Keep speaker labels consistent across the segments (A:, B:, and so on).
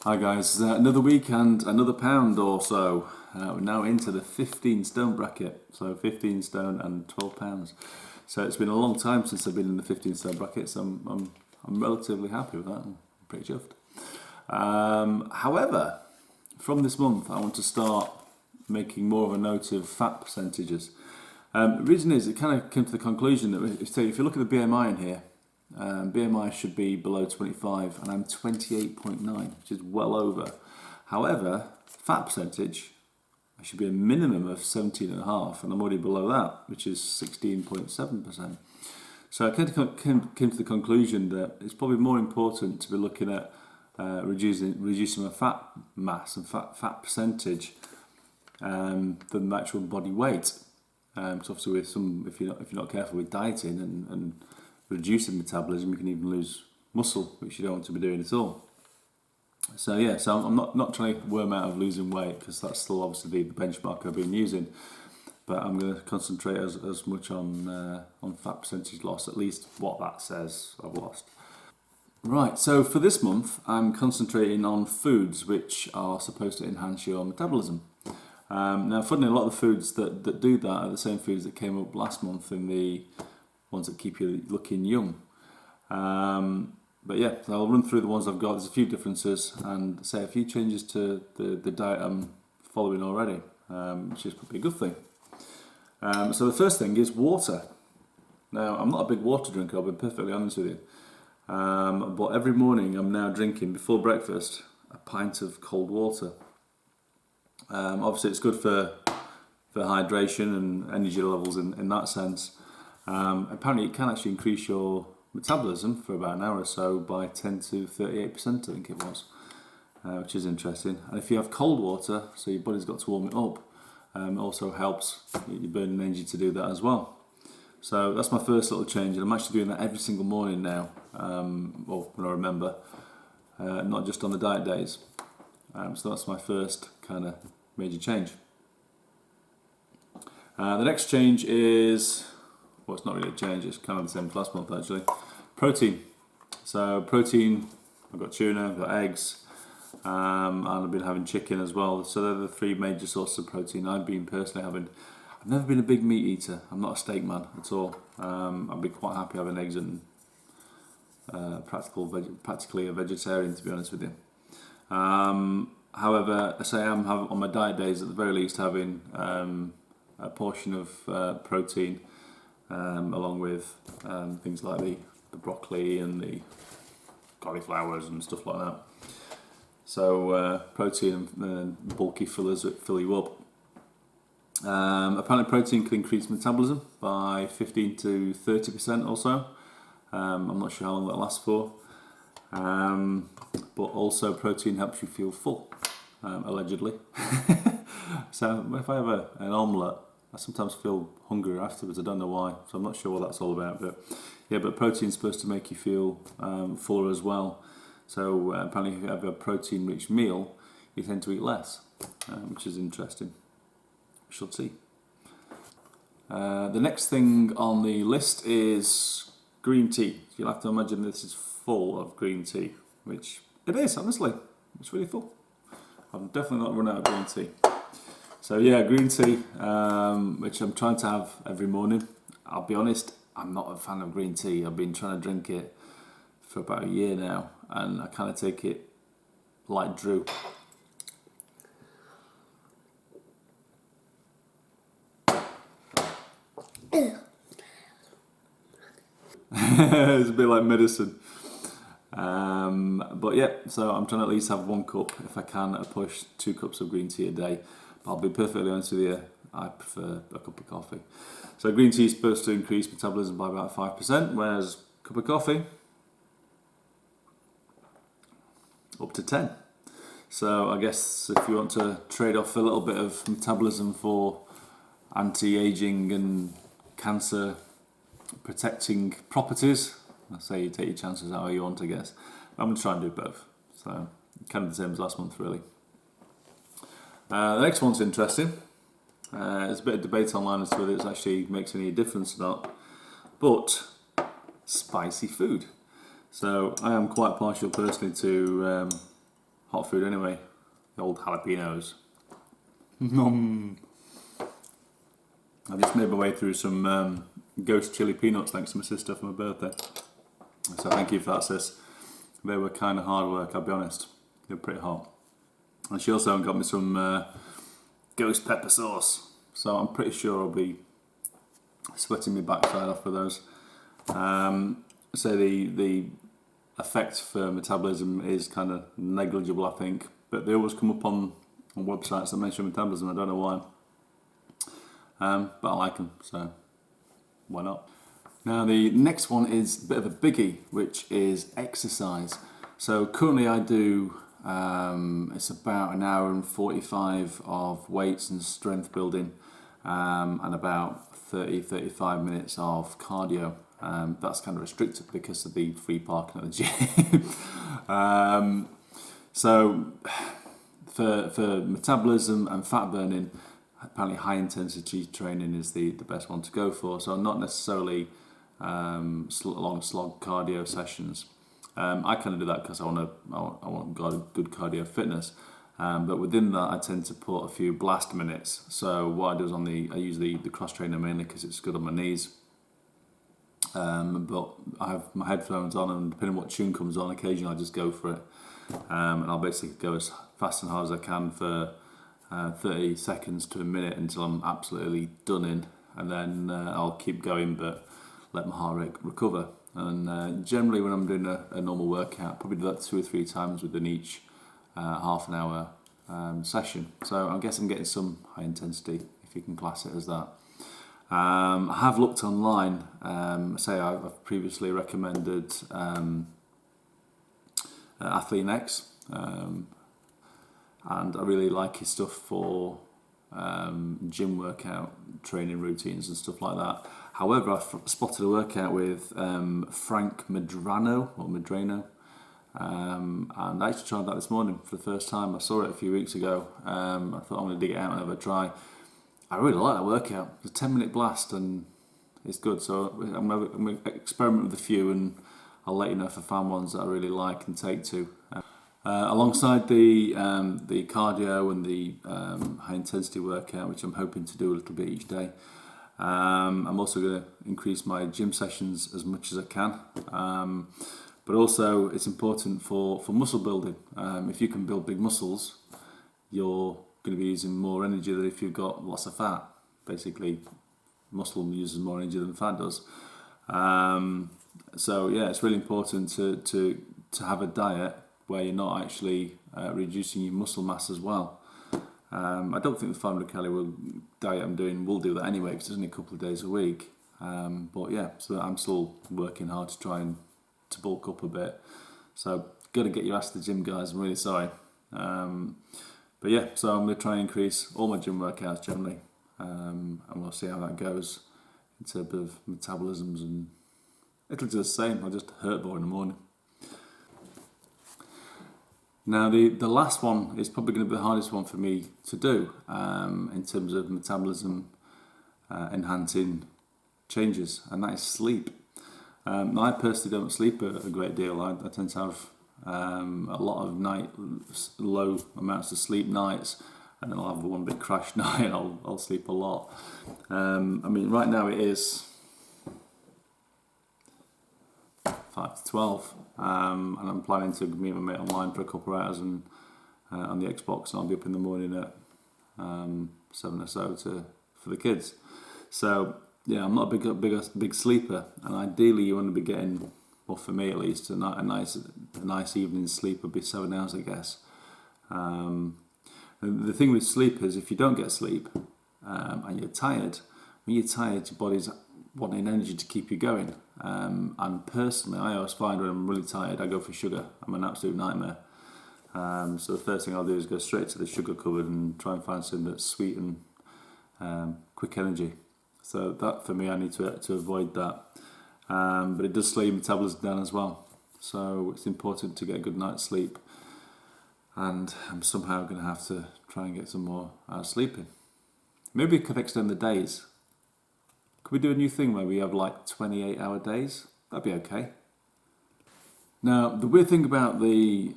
A: Hi guys, another week and another pound or so. We're now into the 15 stone bracket, so 15 stone and 12 pounds. So it's been a long time since I've been in the 15 stone bracket, so I'm relatively happy with that. I'm pretty chuffed. However, from this month I want to start making more of a note of fat percentages. The reason is, it kind of came to the conclusion that if you look at the BMI in here, BMI should be below 25 and I'm 28.9, which is well over. However, fat percentage, I should be a minimum of 17.5 and I'm already below that, which is 16.7%. So I came to the conclusion that it's probably more important to be looking at reducing my fat mass and fat percentage than the actual body weight. Because obviously, if you're not careful with dieting and reducing metabolism, you can even lose muscle, which you don't want to be doing at all. So yeah, so I'm not trying to worm out of losing weight, because that's still obviously the benchmark I've been using. But I'm going to concentrate as much on fat percentage loss, at least what that says I've lost. Right, so for this month, I'm concentrating on foods which are supposed to enhance your metabolism. Now, funnily, a lot of the foods that do that are the same foods that came up last month in the ones that keep you looking young. But yeah, so I'll run through the ones I've got. There's a few differences and say a few changes to the diet I'm following already, which is probably a good thing. So the first thing is water. Now, I'm not a big water drinker, I'll be perfectly honest with you. But every morning I'm now drinking, before breakfast, a pint of cold water. Obviously it's good for hydration and energy levels in that sense. Apparently it can actually increase your metabolism for about an hour or so by 10 to 38%, I think it was, which is interesting. And if you have cold water, so your body's got to warm it up, it also helps you burn energy to do that as well. So that's my first little change, and I'm actually doing that every single morning now, well, when I remember, not just on the diet days. So that's my first kind of major change. The next change is, well, it's not really a change, it's kind of the same as last month actually. Protein. So protein, I've got tuna, I've got eggs, and I've been having chicken as well. So they're the three major sources of protein I've been personally having. I've never been a big meat eater. I'm not a steak man at all. I'd be quite happy having eggs and practically a vegetarian, to be honest with you. However, I say I'm having, on my diet days, at the very least, having a portion of protein along with things like the broccoli and the cauliflowers and stuff like that. So protein and bulky fillers that fill you up. Apparently protein can increase metabolism by 15 to 30% or so. I'm not sure how long that lasts for. But also protein helps you feel full, allegedly. So if I have an omelette, I sometimes feel hungrier afterwards. I don't know why, so I'm not sure what that's all about. But yeah, but protein's supposed to make you feel fuller as well. So apparently if you have a protein-rich meal, you tend to eat less, which is interesting. We shall see. The next thing on the list is green tea. You'll have to imagine this is full of green tea, which it is, honestly. It's really full. I've definitely not run out of green tea. So yeah, green tea, which I'm trying to have every morning. I'll be honest, I'm not a fan of green tea. I've been trying to drink it for about a year now, and I kind of take it like Drew. It's a bit like medicine. But yeah, so I'm trying to at least have 1 cup, if I can, at a push, 2 cups of green tea a day. But I'll be perfectly honest with you, I prefer a cup of coffee. So green tea is supposed to increase metabolism by about 5%, whereas a cup of coffee, up to 10. So I guess if you want to trade off a little bit of metabolism for anti-aging and cancer protecting properties, I say you take your chances however you want, I guess. I'm going to try and do both. So kind of the same as last month, really. The next one's interesting. There's a bit of debate online as to whether it actually makes any difference or not. But spicy food. So I am quite partial personally to hot food anyway. The old jalapenos. Nom. I just made my way through some ghost chili peanuts thanks to my sister for my birthday. So thank you for that, sis. They were kind of hard work, I'll be honest. They were pretty hot. And she also got me some ghost pepper sauce. So I'm pretty sure I'll be sweating my backside off with those. So the effect for metabolism is kind of negligible, I think. But they always come up on websites that mention metabolism. I don't know why. But I like them, so why not? Now the next one is a bit of a biggie, which is exercise. So currently I do, it's about an hour and 45 of weights and strength building, and about 30-35 minutes of cardio. That's kind of restricted because of the free parking at the gym. So for metabolism and fat burning, apparently high intensity training is the best one to go for. So not necessarily long slog cardio sessions. I kind of do that because I want good cardio fitness. But within that, I tend to put a few blast minutes. So what I do is I use the cross trainer mainly because it's good on my knees. But I have my headphones on, and depending on what tune comes on, occasionally I just go for it. And I'll basically go as fast and hard as I can for 30 seconds to a minute until I'm absolutely done in, and then I'll keep going but let my heart rate recover. And generally when I'm doing a normal workout, probably do that 2 or 3 times within each half an hour session. So I guess I'm getting some high intensity, if you can class it as that. I have looked online. I've previously recommended Athlean X, and I really like his stuff for gym workout training routines and stuff like that. However, I've spotted a workout with Frank Medrano, and I actually tried that this morning for the first time. I saw it a few weeks ago. I thought I'm going to dig it out and have a try. I really like that workout. It's a 10-minute blast and it's good. So I'm going to experiment with a few, and I'll let you know if I find ones that I really like and take to. Alongside the cardio and the high intensity workout, which I'm hoping to do a little bit each day, I'm also going to increase my gym sessions as much as I can. But also it's important for muscle building. If you can build big muscles, you're going to be using more energy than if you've got lots of fat. Basically, muscle uses more energy than fat does. So yeah, it's really important to have a diet where you're not actually reducing your muscle mass as well. I don't think the 500 calorie diet I'm doing will do that anyway, because it's only a couple of days a week. But yeah, so I'm still working hard to try and to bulk up a bit. So got to get your ass to the gym, guys. I'm really sorry. But yeah, so I'm going to try and increase all my gym workouts generally, and we'll see how that goes in terms of metabolisms, and it'll do the same. I'll just hurt more in the morning. Now the last one is probably going to be the hardest one for me to do in terms of metabolism enhancing changes, and that is sleep. I personally don't sleep a great deal. I tend to have a lot of low amounts of sleep nights, and then I'll have one big crash night and I'll sleep a lot. I mean, right now it is 5 to 12, and I'm planning to meet my mate online for a couple of hours and on the Xbox, and I'll be up in the morning at 7 or so for the kids. So yeah, I'm not a big sleeper, and ideally you want to be getting, well, for me at least, a nice evening's sleep would be 7 hours, I guess. And the thing with sleep is, if you don't get sleep and you're tired, when you're tired, your body's wanting energy to keep you going. And personally, I always find when I'm really tired, I go for sugar. I'm an absolute nightmare. So the first thing I'll do is go straight to the sugar cupboard and try and find something that's sweet and quick energy. So that, for me, I need to avoid that. But it does slow your metabolism down as well. So it's important to get a good night's sleep. And I'm somehow going to have to try and get some more sleeping. Maybe we could extend the days. Could we do a new thing where we have like 28-hour days? That'd be okay. Now, the weird thing about the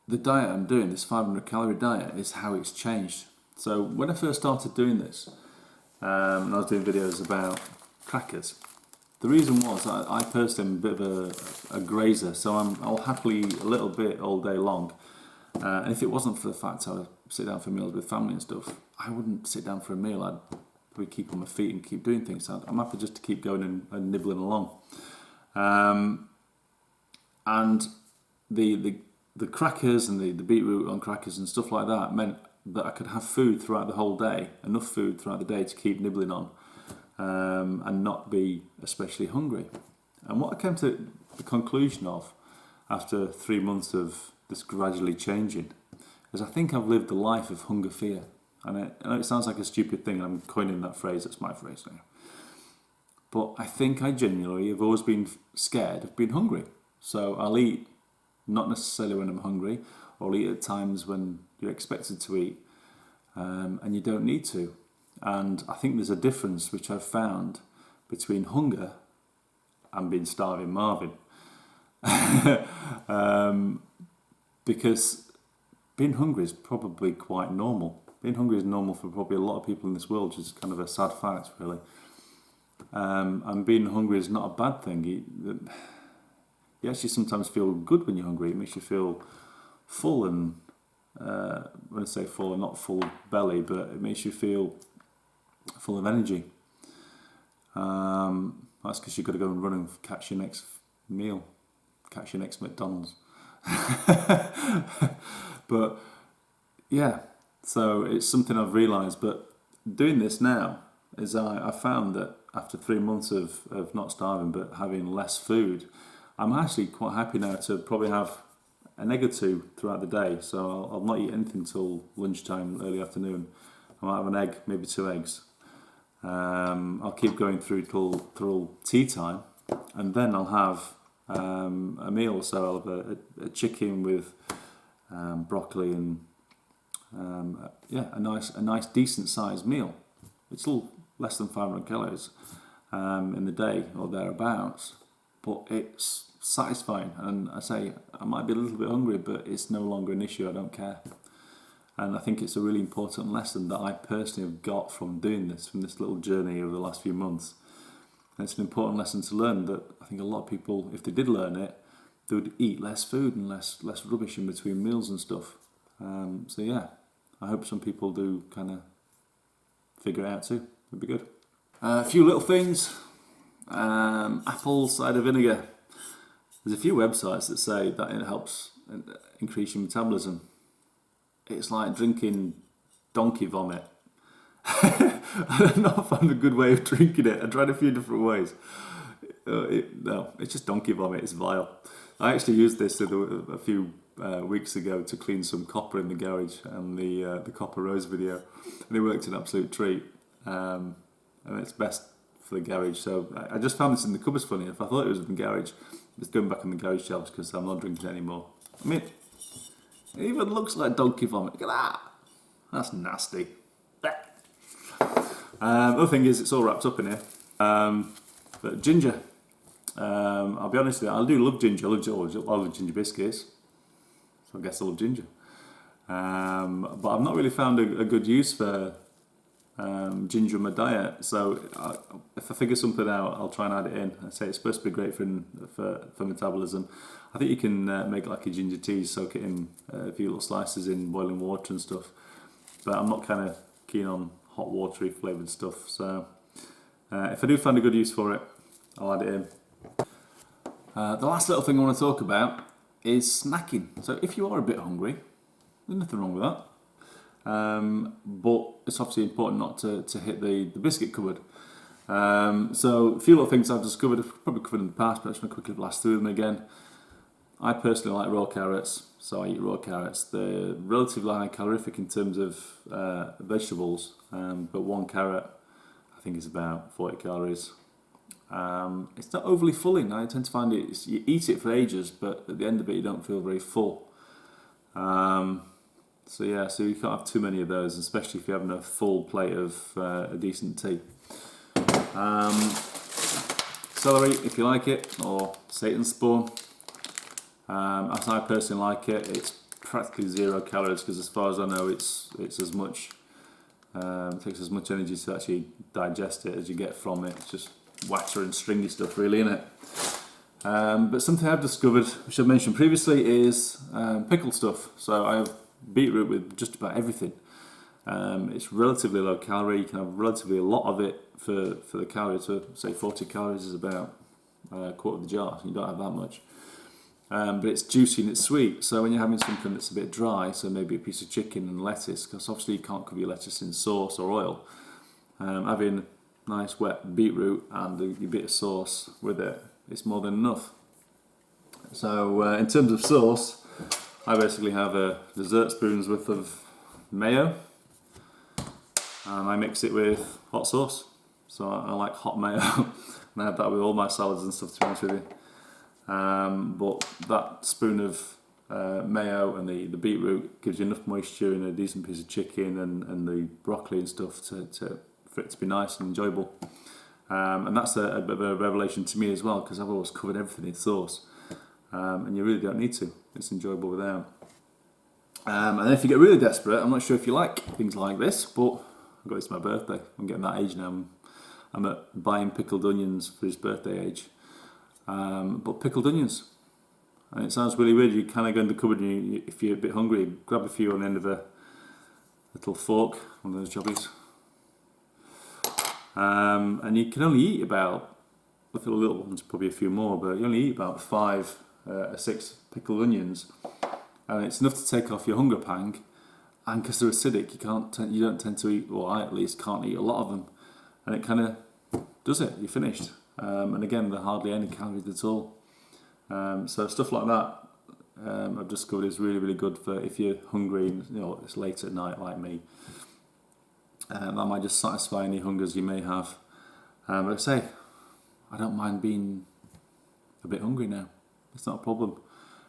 A: the diet I'm doing, this 500 calorie diet, is how it's changed. So when I first started doing this, and I was doing videos about crackers, the reason was I personally am a bit of a grazer, so I'll happily eat a little bit all day long. And if it wasn't for the fact I would sit down for meals with family and stuff, I wouldn't sit down for a meal. I'd probably keep on my feet and keep doing things. So I'm happy just to keep going and nibbling along. And the crackers and the beetroot on crackers and stuff like that meant that I could have food throughout the whole day, enough food throughout the day to keep nibbling on, and not be especially hungry. And what I came to the conclusion of after 3 months of this gradually changing is I think I've lived a life of hunger fear. And I know it sounds like a stupid thing, and I'm coining that phrase, that's my phrase now. But I think I genuinely have always been scared of being hungry. So I'll eat, not necessarily when I'm hungry, or I'll eat at times when you're expected to eat, and you don't need to. And I think there's a difference which I've found between hunger and being starving Marvin. Because being hungry is probably quite normal. Being hungry is normal for probably a lot of people in this world, which is kind of a sad fact, really. And being hungry is not a bad thing. You actually sometimes feel good when you're hungry. It makes you feel full, and when I say full, not full belly, but it makes you feel full of energy. That's because you've got to go and run and catch your next meal, catch your next McDonald's. But yeah, so it's something I've realised. But doing this now is I found that after 3 months of not starving but having less food, I'm actually quite happy now to probably have an egg or two throughout the day. So I'll not eat anything till lunchtime, early afternoon. I might have an egg, maybe 2 eggs. I'll keep going through till tea time, and then I'll have a meal. So I'll have a chicken with broccoli and a nice decent sized meal. It's all less than 500 calories in the day or thereabouts, but it's satisfying. And I say I might be a little bit hungry, but it's no longer an issue. I don't care. And I think it's a really important lesson that I personally have got from doing this, from this little journey over the last few months. And it's an important lesson to learn that I think a lot of people, if they did learn it, they would eat less food and less rubbish in between meals and stuff. So yeah, I hope some people do kind of figure it out too. It'd be good. A few little things. Apple cider vinegar. There's a few websites that say that it helps increase your metabolism. It's like drinking donkey vomit. I don't know if I'm a good way of drinking it. I tried a few different ways. No, it's just donkey vomit. It's vile. I actually used this a few weeks ago to clean some copper in the garage, and the copper rose video, and it worked an absolute treat. And it's best for the garage. So I just found this in the cupboards. Funny enough, I thought it was in the garage. It's going back in the garage shelves because I'm not drinking it anymore. I mean, it even looks like donkey vomit. Look at that. That's nasty. Other thing is, it's all wrapped up in here. But ginger. I'll be honest with you, I do love ginger. I love ginger biscuits. So I guess I love ginger. But I've not really found a good use for ginger in my diet. So if I figure something out, I'll try and add it in. I say it's supposed to be great for metabolism. I think you can make like a ginger tea, soak it in a few little slices in boiling water and stuff. But I'm not kind of keen on hot watery flavoured stuff. So if I do find a good use for it, I'll add it in. The last little thing I want to talk about is snacking. So if you are a bit hungry, there's nothing wrong with that. But it's obviously important not to hit the biscuit cupboard. So a few little things I've discovered, I've probably covered in the past, but I'm just going to quickly blast through them again. I personally like raw carrots, so I eat raw carrots. They're relatively high calorific in terms of vegetables, but 1 carrot I think is about 40 calories. It's not overly filling. I tend to find you eat it for ages, but at the end of it you don't feel very full. So you can't have too many of those, especially if you're having a full plate of a decent tea. Celery, if you like it, or Satan's spawn. As I personally like it, it's practically 0 calories, because as far as I know, it's as much, it takes as much energy to actually digest it as you get from it. It's just water and stringy stuff really, isn't it? But something I've discovered, which I've mentioned previously, is pickled stuff. So I have beetroot with just about everything. It's relatively low calorie. You can have relatively a lot of it for the calories. So say 40 calories is about a quarter of the jar. So you don't have that much. But it's juicy and it's sweet. So when you're having something that's a bit dry, so maybe a piece of chicken and lettuce, because obviously you can't cover your lettuce in sauce or oil, having nice wet beetroot and a bit of sauce with it, it's more than enough. So in terms of sauce, I basically have a dessert spoon's worth of mayo, and I mix it with hot sauce. So I like hot mayo, and I have that with all my salads and stuff, to be honest with you. But that spoon of mayo and the beetroot gives you enough moisture and a decent piece of chicken and the broccoli and stuff for it to be nice and enjoyable. And that's a bit of a revelation to me as well, because I've always covered everything in sauce, and you really don't need to. It's enjoyable without. And then if you get really desperate, I'm not sure if you like things like this, but I got this for my birthday. I'm getting that age now. I'm at buying pickled onions for his birthday age. But pickled onions, and it sounds really weird. You kind of go in the cupboard and if you're a bit hungry, you grab a few on the end of a little fork, one of those jobbies, and you can only eat about, I feel a little ones, probably a few more, but you only eat about 5 or 6 pickled onions, and it's enough to take off your hunger pang. And because they're acidic, you don't tend to eat, or I at least can't eat a lot of them, and it kind of does it. You're finished. And again, there are hardly any calories at all. So stuff like that, I've discovered is really, really good for if you're hungry and it's late at night like me. That might just satisfy any hungers you may have. But I say, I don't mind being a bit hungry now. It's not a problem.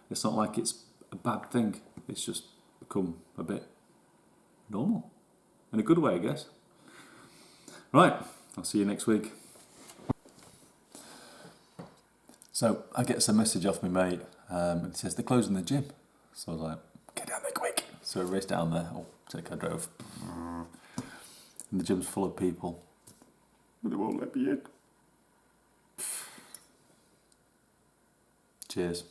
A: It's not like it's a bad thing. It's just become a bit normal. In a good way, I guess. Right, I'll see you next week. So I get some message off my mate, and he says they're closing the gym. So I was like, get down there quick. So I raced down there. I drove. And the gym's full of people, but they won't let me in. Cheers.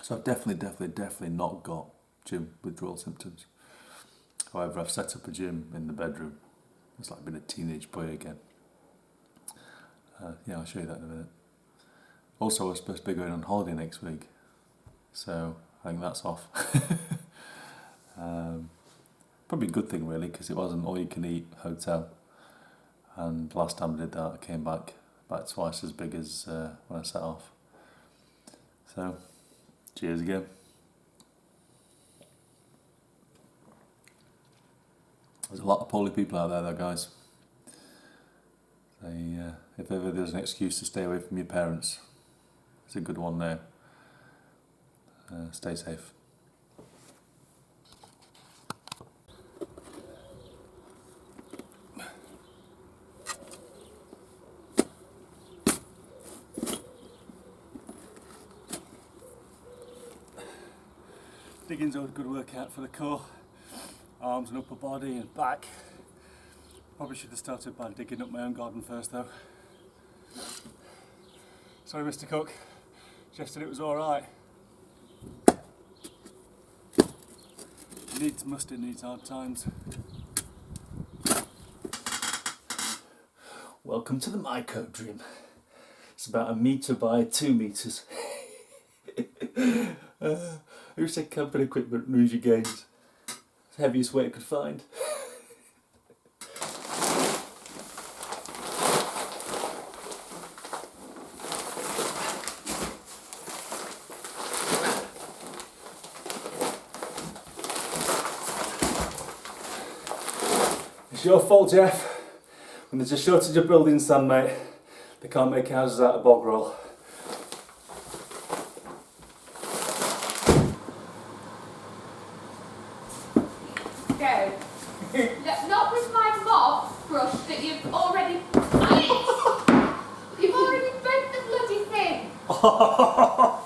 A: So I've definitely not got gym withdrawal symptoms. However, I've set up a gym in the bedroom. It's like being a teenage boy again. Yeah, I'll show you that in a minute. Also, we're supposed to be going on holiday next week, so I think that's off. Probably a good thing really, because it wasn't all-you-can-eat hotel. And last time I did that, I came back about twice as big as when I set off. So, cheers again. There's a lot of poorly people out there though, guys. If ever there's an excuse to stay away from your parents, it's a good one there. Stay safe. Digging's always a good workout for the core. Arms and upper body and back. Probably should have started by digging up my own garden first though. Sorry Mr. Cook, suggested it was alright. Needs must in these hard times. Welcome to the Myco Dream. It's about 1 metre by 2 metres. Who said camping equipment lose your gains? It's the heaviest weight I could find. It's your fault, Jeff. When there's a shortage of building sand, mate, they can't make houses out of bog roll.
B: Go. Not with my mop brush that you've already... You've already bent the bloody No!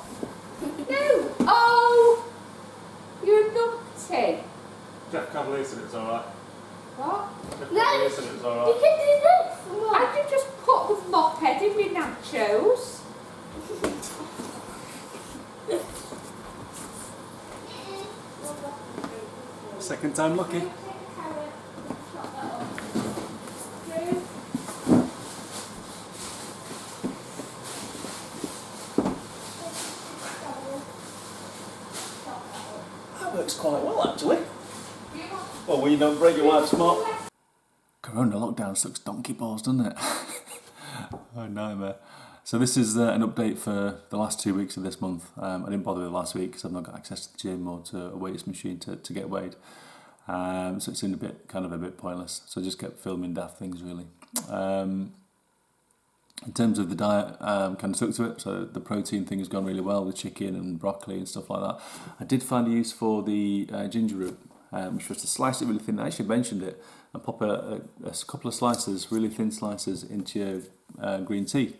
B: Oh! You're numpty.
A: Jeff Cavalier said it was alright.
B: What?
A: Jeff
B: No,
A: Cavalier said it was alright.
B: you can do this. I can just put the mop head in my nachos.
A: Second time lucky. That works quite well actually. Well, when you don't break your wife's mop. Corona lockdown sucks donkey balls, doesn't it? Oh, nightmare. So this is an update for the last 2 weeks of this month. I didn't bother with last week because I've not got access to the gym or to a weights machine to get weighed. So it seemed a bit pointless. So I just kept filming daft things really. In terms of the diet, kind of stuck to it. So the protein thing has gone really well with chicken and broccoli and stuff like that. I did find a use for the ginger root, which was to slice it really thin. I actually mentioned it and pop a couple of slices, really thin slices, into your green tea.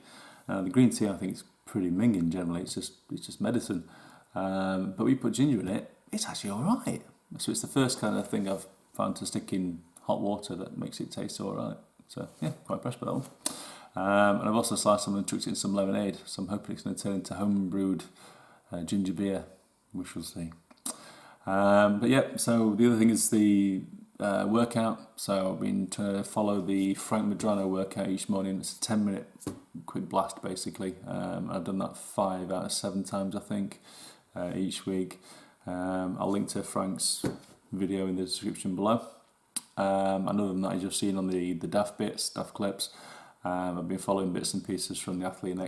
A: The green tea I think is pretty minging generally. It's just medicine. But we put ginger in it. It's actually all right. So it's the first kind of thing I've found to stick in hot water that makes it taste all right. So yeah, quite impressed with that one. And I've also sliced some and chucked it in some lemonade. So I'm hoping it's going to turn into home brewed ginger beer. We shall see. But yeah, so the other thing is the workout. So I've been trying to follow the Frank Medrano workout each morning. It's a 10-minute quick blast basically. I've done that 5 out of 7 times I think each week. I'll link to Frank's video in the description below. And other than that, as you've seen on the daft clips, I've been following bits and pieces from the Athlean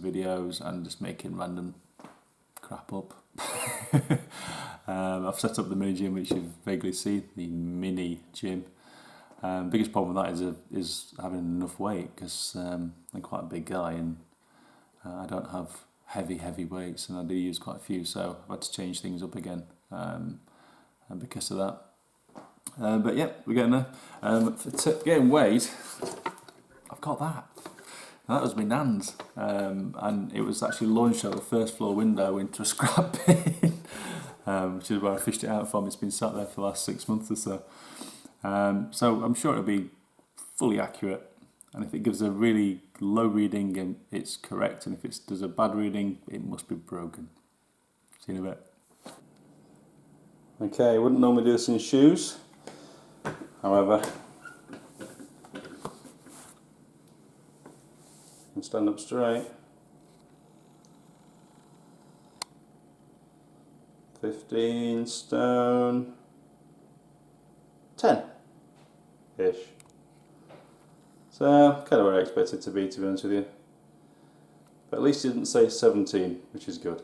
A: videos and just making random crap up. I've set up the mini gym, which you've vaguely seen, the mini gym. Biggest problem with that is having enough weight, because I'm quite a big guy and I don't have heavy weights, and I do use quite a few, so I've had to change things up again and because of that. But yeah, we're getting there. For getting weighed, I've got that. Now, that was my nan's, and it was actually launched out the first floor window into a scrap bin, which is where I fished it out from. It's been sat there for the last 6 months or so. So I'm sure it'll be fully accurate, and if it gives a really low reading, and it's correct, and if it does a bad reading, it must be broken. See you in a bit. Okay, I wouldn't normally do this in shoes, however, and stand up straight. 15 stone 10-ish. So, kind of where I expected it to be honest with you. But at least it didn't say 17, which is good.